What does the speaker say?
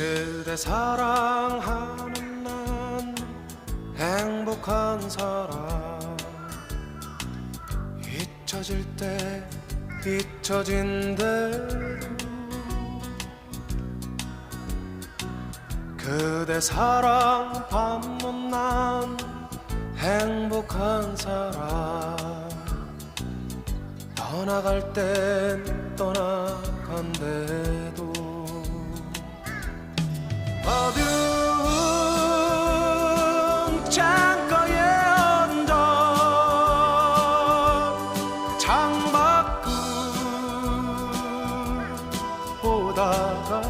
그대 사랑하는 난 행복한 사람. 잊혀질 때 잊혀진 대로 그대 사랑 받는 난 행복한 사람. 떠나갈 땐 떠나간대도 어두운 창가에 앉아 창밖을 보다가